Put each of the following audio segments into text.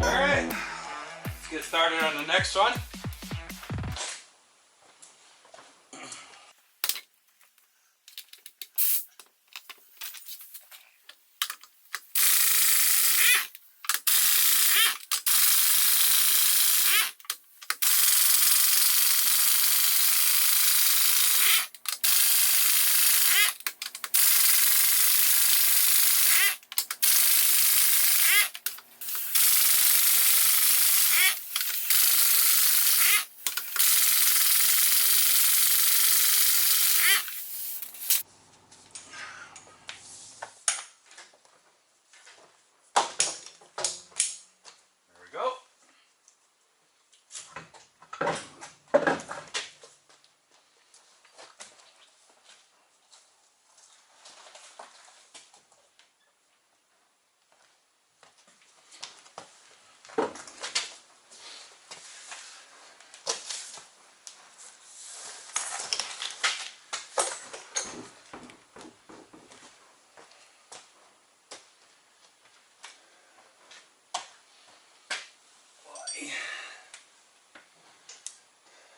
Alright, let's get started on the next one.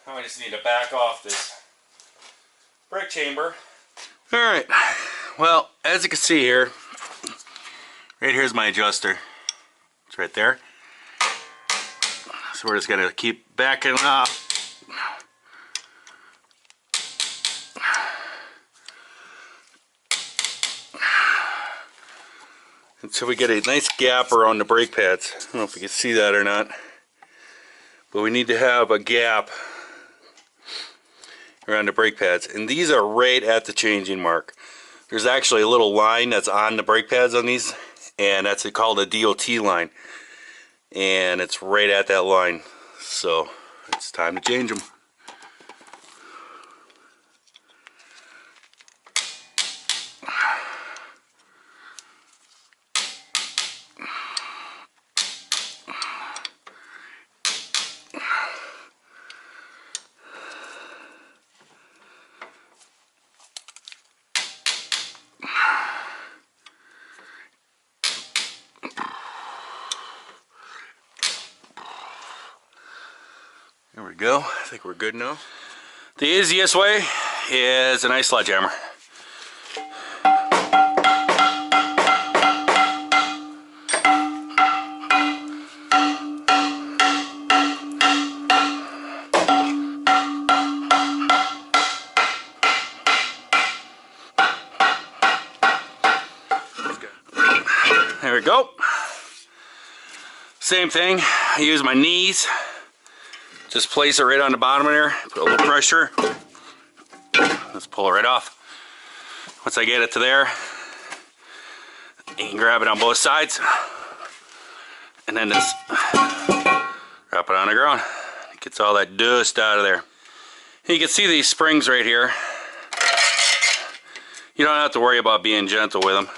I just need to back off this brake chamber. Alright, well, as you can see here, right here's my adjuster. It's right there. So we're just going to keep backing up. Until we get a nice gap around the brake pads. I don't know if you can see that or not. But we need to have a gap around the brake pads, and these are right at the changing mark. There's actually a little line that's on the brake pads on these, and that's called a DOT line, and it's right at that line, so it's time to change them. There we go. I think we're good now. The easiest way is a nice sledgehammer. There we go. Same thing. I use my knees. Just place it right on the bottom of there, put a little pressure. Let's pull it right off. Once I get it to there, you can grab it on both sides and then just drop it on the ground. It gets all that dust out of there. You can see these springs right here. You don't have to worry about being gentle with them.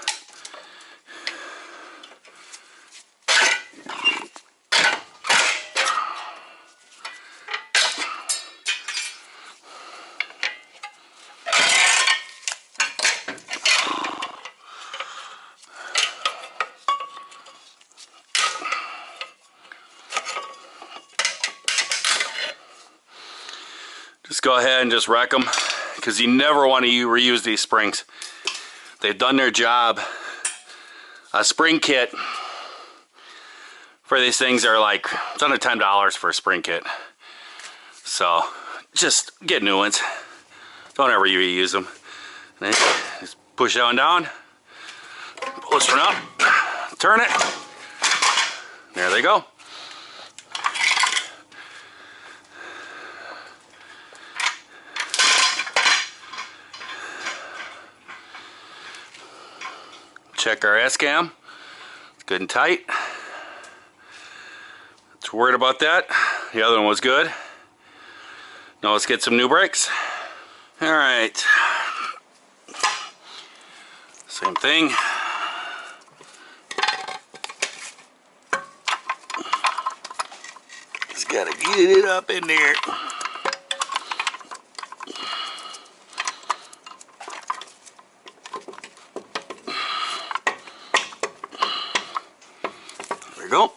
Just go ahead and just wreck them, because you never want to reuse these springs. They've done their job. A spring kit for these things are like, it's under $10 for a spring kit. So just get new ones. Don't ever reuse them. And then just push it on down, pull this one up, turn it. There they go. Check our S-cam. It's good and tight. Not too worried about that. The other one was good. Now let's get some new brakes. Alright. Same thing. Just gotta get it up in there. we go.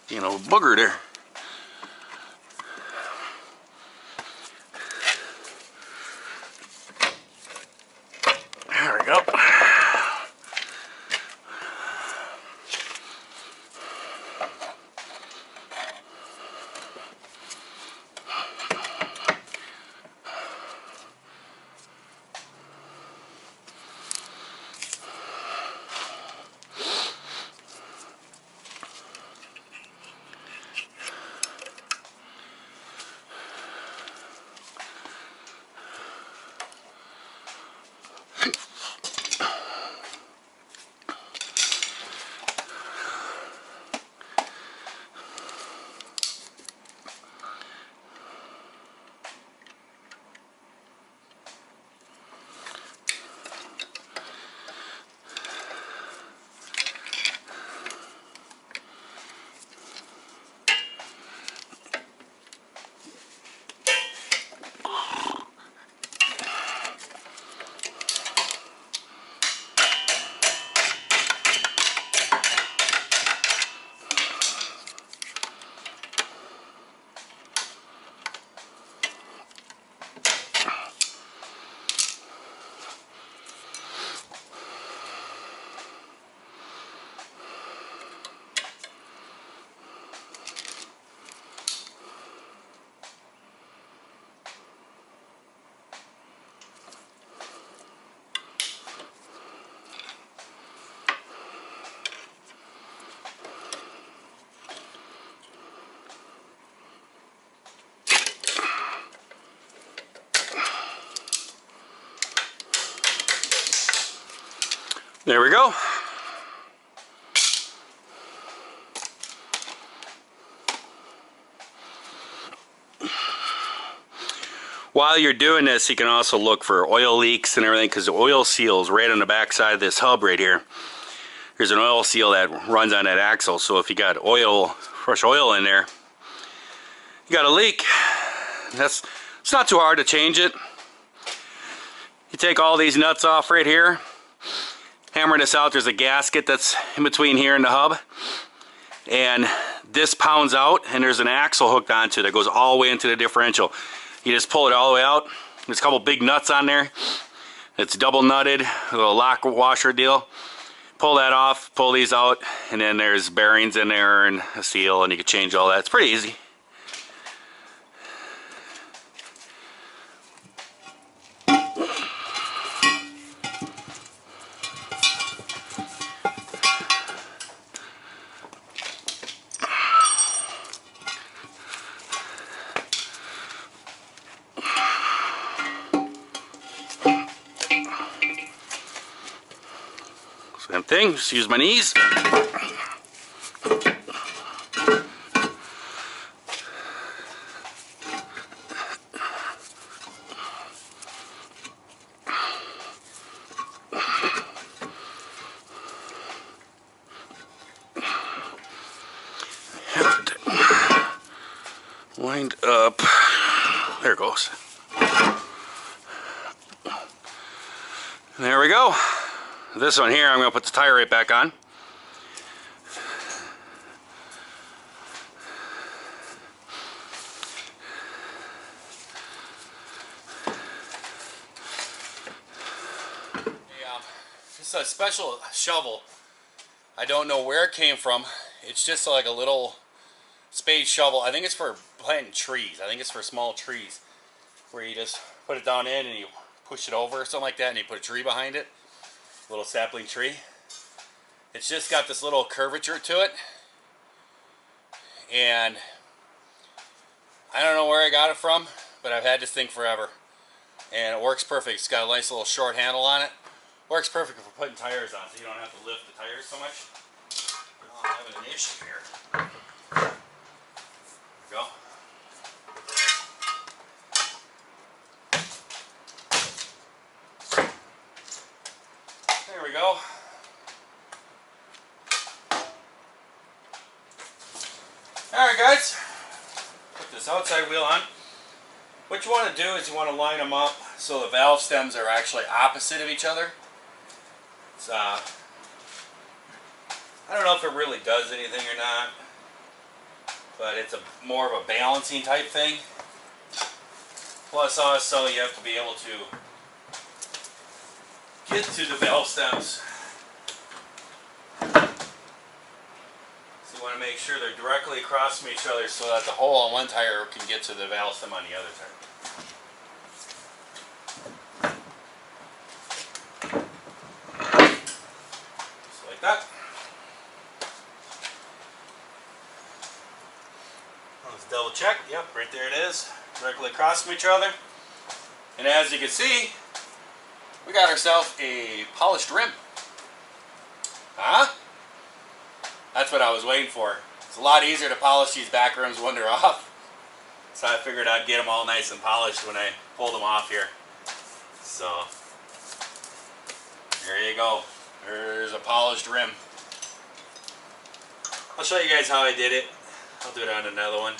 You know, booger there. There we go. There we go. While you're doing this, you can also look for oil leaks and everything, because the oil seal is right on the back side of this hub right here. There's an oil seal that runs on that axle, so if you got oil, fresh oil in there, you got a leak. It's not too hard to change it. You take all these nuts off right here, hammer this out. There's a gasket that's in between here and the hub, and this pounds out, and there's an axle hooked onto it that goes all the way into the differential. You just pull it all the way out. There's a couple big nuts on there. It's double nutted, a little lock washer deal. Pull that off, pull these out, and then there's bearings in there and a seal, and you can change all that. It's pretty easy. Same thing, just use my knees. Wind up. There it goes. There we go. This one here, I'm going to put the tire right back on. This is a special shovel. I don't know where it came from. It's just like a little spade shovel. I think it's for planting trees. I think it's for small trees, where you just put it down in and you push it over or something like that, and you put a tree behind it. Little sapling tree. It's just got this little curvature to it, and I don't know where I got it from, but I've had this thing forever, and it works perfect. It's got a nice little short handle on it. Works perfect for putting tires on, so you don't have to lift the tires so much. Oh, I'm having an issue here. There we go. There we go. Alright guys, put this outside wheel on. What you want to do is you want to line them up so the valve stems are actually opposite of each other. It's, I don't know if it really does anything or not, but it's more of a balancing type thing. Plus also you have to be able to get to the valve stems. So you want to make sure they're directly across from each other so that the hole on one tire can get to the valve stem on the other tire. Just like that. Let's double check. Yep, right there it is. Directly across from each other. And as you can see, we got ourselves a polished rim. Huh? That's what I was waiting for. It's a lot easier to polish these back rims when they're off. So I figured I'd get them all nice and polished when I pulled them off here. So, there you go. There's a polished rim. I'll show you guys how I did it. I'll do it on another one.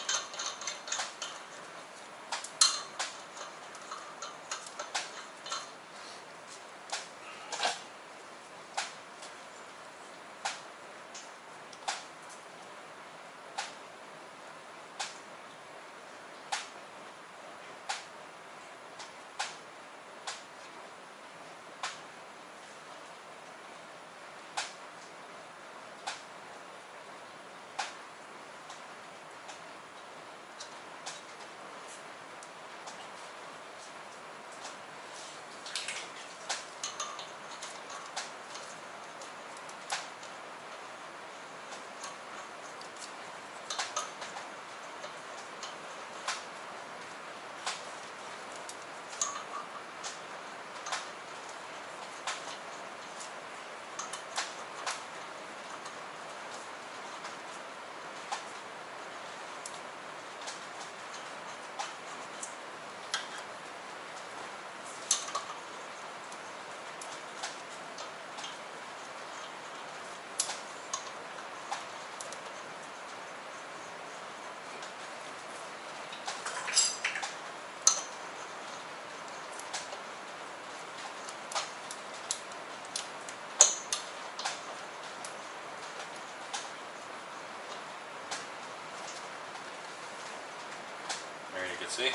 See? If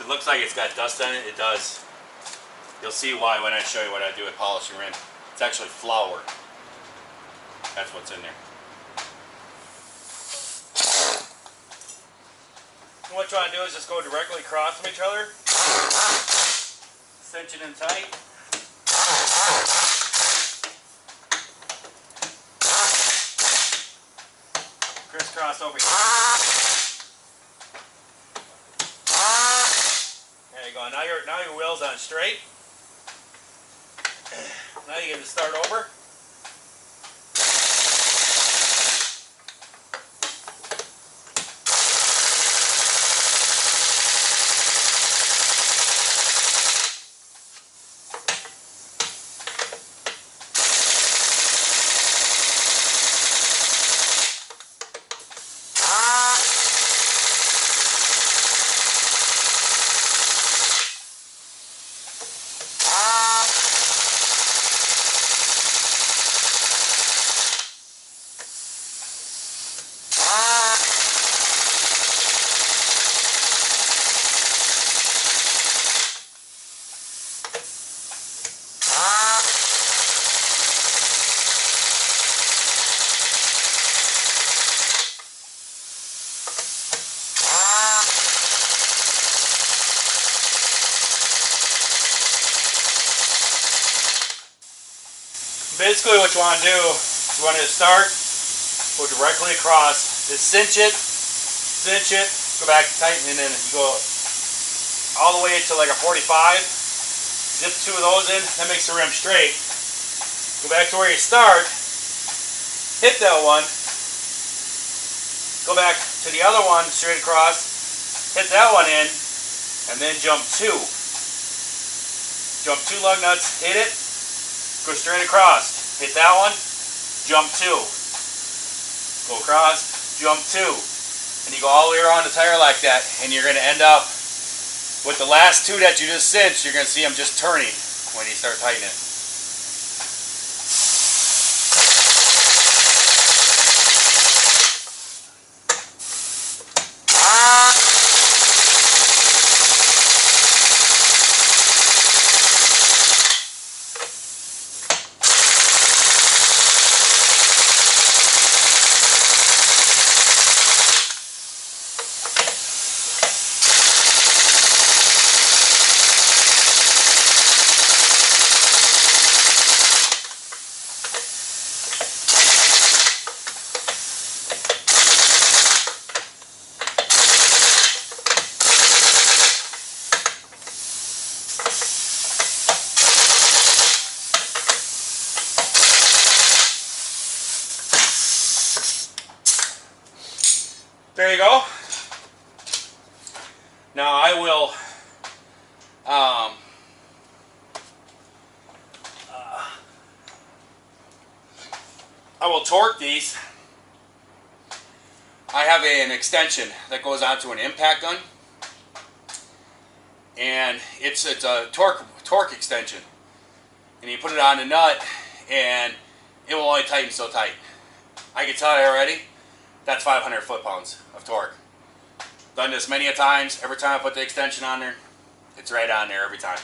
it looks like it's got dust on it, it does. You'll see why when I show you what I do with polishing rim. It's actually flour. That's what's in there. And what you want to do is just go directly across from each other. Cinch it in tight. Crisscross over here. There you go. Now your wheel's on straight. Now you get to start over. Basically what you want to do, you want to start, go directly across, just cinch it, go back, tighten, and then you go all the way to like a 45, zip two of those in, that makes the rim straight. Go back to where you start, hit that one, go back to the other one, straight across, hit that one in, and then jump two. Jump two lug nuts, hit it, go straight across, hit that one, jump two. Go across, jump two. and you go all the way around the tire like that, and you're going to end up with the last two that you just cinched. You're going to see them just turning when you start tightening it. There you go. Now I will torque these. I have an extension that goes onto an impact gun, and it's a torque extension, and you put it on the nut, and it will only tighten so tight. I can tell you already, that's 500 foot-pounds of torque. Done this many a times. Every time I put the extension on there, it's right on there every time.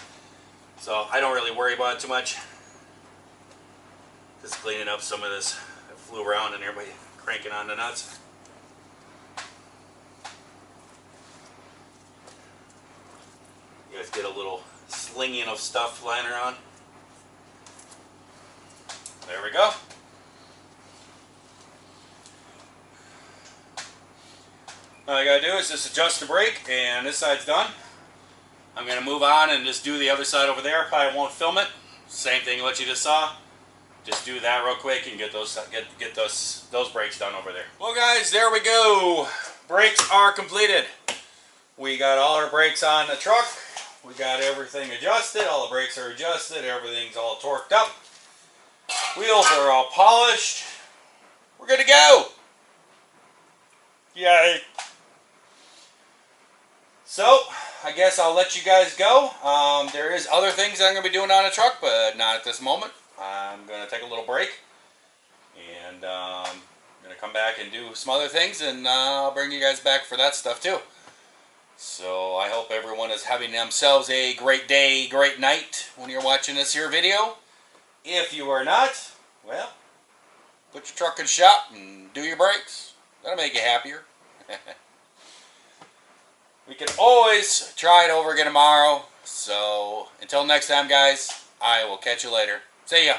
So I don't really worry about it too much. Just cleaning up some of this that flew around and everybody cranking on the nuts. You guys get a little slinging of stuff flying around. There we go. All I gotta do is just adjust the brake, and this side's done. I'm gonna move on and just do the other side over there. Probably won't film it. Same thing what you just saw. Just do that real quick and get those brakes done over there. Well, guys, there we go. Brakes are completed. We got all our brakes on the truck. We got everything adjusted. All the brakes are adjusted. Everything's all torqued up. Wheels are all polished. We're good to go. Yay. So, I guess I'll let you guys go. There is other things that I'm going to be doing on the truck, but not at this moment. I'm going to take a little break, and I'm going to come back and do some other things, and I'll bring you guys back for that stuff too. So I hope everyone is having themselves a great day, great night when you're watching this here video. If you are not, well, put your truck in shop and do your brakes. That'll make you happier. We can always try it over again tomorrow. So until next time, guys, I will catch you later. See ya.